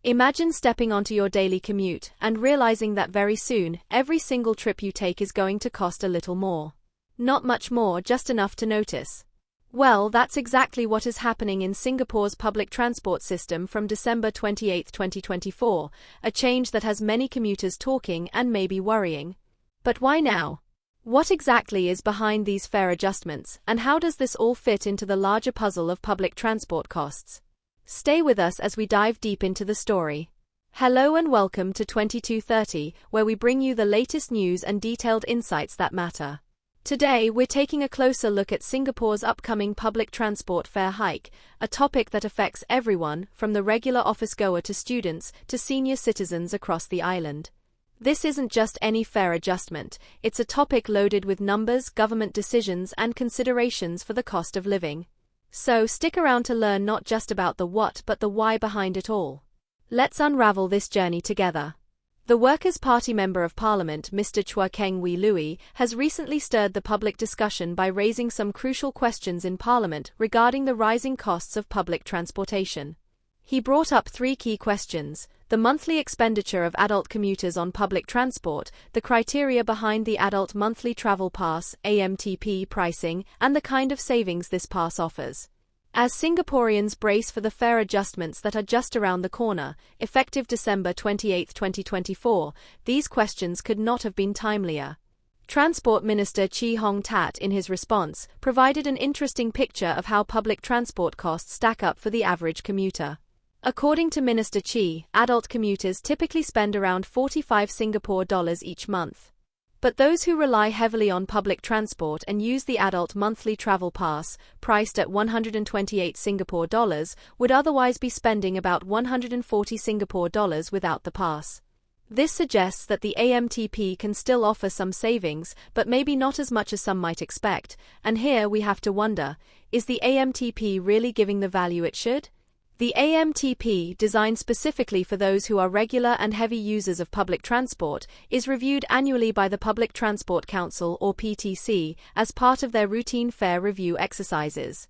Imagine stepping onto your daily commute and realizing that very soon, every single trip you take is going to cost a little more. Not much more, just enough to notice. Well, that's exactly what is happening in Singapore's public transport system from December 28, 2024, a change that has many commuters talking and maybe worrying. But why now? What exactly is behind these fare adjustments, and how does this all fit into the larger puzzle of public transport costs? Stay with us as we dive deep into the story. Hello and welcome to 2230, where we bring you the latest news and detailed insights that matter. Today, we're taking a closer look at Singapore's upcoming public transport fare hike, a topic that affects everyone, from the regular office-goer to students to senior citizens across the island. This isn't just any fare adjustment, it's a topic loaded with numbers, government decisions, and considerations for the cost of living. So stick around to learn not just about the what but the why behind it all. Let's unravel this journey together. The Workers' Party Member of Parliament, Mr. Chua Keng Wee Louis, has recently stirred the public discussion by raising some crucial questions in Parliament regarding the rising costs of public transportation. He brought up three key questions: the monthly expenditure of adult commuters on public transport, the criteria behind the Adult Monthly Travel Pass (AMTP) pricing, and the kind of savings this pass offers. As Singaporeans brace for the fare adjustments that are just around the corner, effective December 28, 2024, these questions could not have been timelier. Transport Minister Chee Hong Tat, in his response, provided an interesting picture of how public transport costs stack up for the average commuter. According to Minister Chee, adult commuters typically spend around 45 Singapore dollars each month. But those who rely heavily on public transport and use the Adult Monthly Travel Pass, priced at 128 Singapore dollars, would otherwise be spending about 140 Singapore dollars without the pass. This suggests that the AMTP can still offer some savings, but maybe not as much as some might expect, and here we have to wonder, is the AMTP really giving the value it should? The AMTP, designed specifically for those who are regular and heavy users of public transport, is reviewed annually by the Public Transport Council or PTC as part of their routine fare review exercises.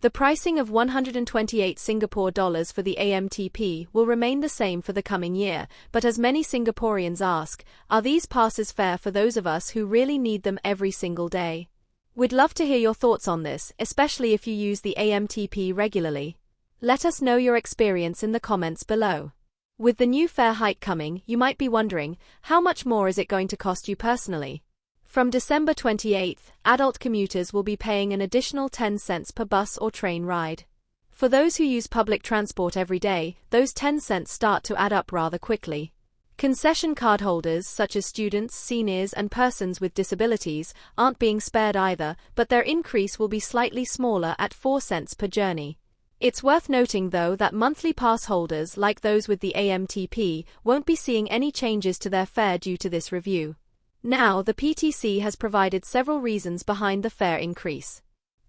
The pricing of 128 Singapore dollars for the AMTP will remain the same for the coming year, but as many Singaporeans ask, are these passes fair for those of us who really need them every single day? We'd love to hear your thoughts on this, especially if you use the AMTP regularly. Let us know your experience in the comments below. With the new fare hike coming, you might be wondering, how much more is it going to cost you personally? From December 28th, adult commuters will be paying an additional 10 cents per bus or train ride. For those who use public transport every day, those 10 cents start to add up rather quickly. Concession card holders such as students, seniors, and persons with disabilities aren't being spared either, but their increase will be slightly smaller at 4 cents per journey. It's worth noting though that monthly pass holders like those with the AMTP won't be seeing any changes to their fare due to this review. Now, the PTC has provided several reasons behind the fare increase.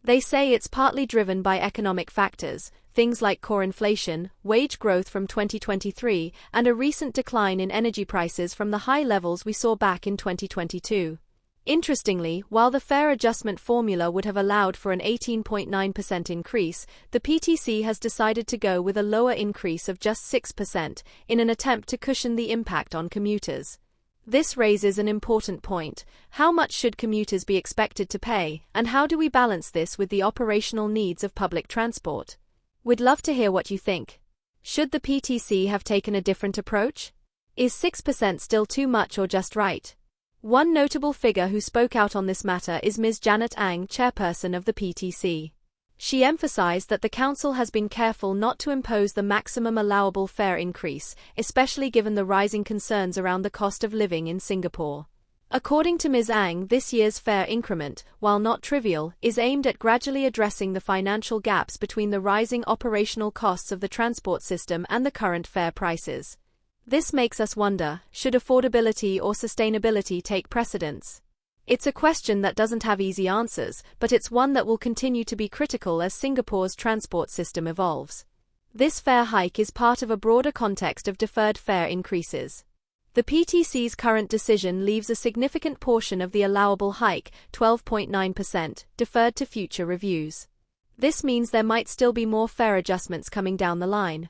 They say it's partly driven by economic factors, things like core inflation, wage growth from 2023, and a recent decline in energy prices from the high levels we saw back in 2022. Interestingly, while the fare adjustment formula would have allowed for an 18.9% increase, the PTC has decided to go with a lower increase of just 6% in an attempt to cushion the impact on commuters. This raises an important point: how much should commuters be expected to pay, and how do we balance this with the operational needs of public transport? We'd love to hear what you think. Should the PTC have taken a different approach? Is 6% still too much or just right? One notable figure who spoke out on this matter is Ms. Janet Ang, chairperson of the PTC. She emphasized that the council has been careful not to impose the maximum allowable fare increase, especially given the rising concerns around the cost of living in Singapore. According to Ms. Ang, this year's fare increment, while not trivial, is aimed at gradually addressing the financial gaps between the rising operational costs of the transport system and the current fare prices. This makes us wonder, should affordability or sustainability take precedence? It's a question that doesn't have easy answers, but it's one that will continue to be critical as Singapore's transport system evolves. This fare hike is part of a broader context of deferred fare increases. The PTC's current decision leaves a significant portion of the allowable hike, 12.9%, deferred to future reviews. This means there might still be more fare adjustments coming down the line.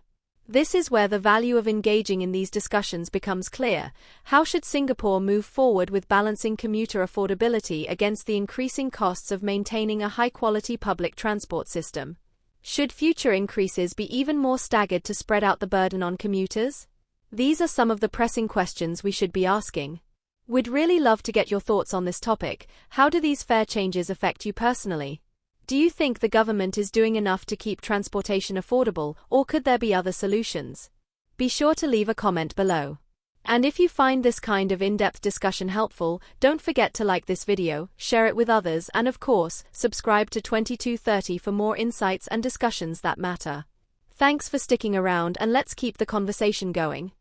This is where the value of engaging in these discussions becomes clear. How should Singapore move forward with balancing commuter affordability against the increasing costs of maintaining a high-quality public transport system? Should future increases be even more staggered to spread out the burden on commuters? These are some of the pressing questions we should be asking. We'd really love to get your thoughts on this topic. How do these fare changes affect you personally? Do you think the government is doing enough to keep transportation affordable, or could there be other solutions? Be sure to leave a comment below. And if you find this kind of in-depth discussion helpful, don't forget to like this video, share it with others, and of course, subscribe to 2230 for more insights and discussions that matter. Thanks for sticking around, and let's keep the conversation going.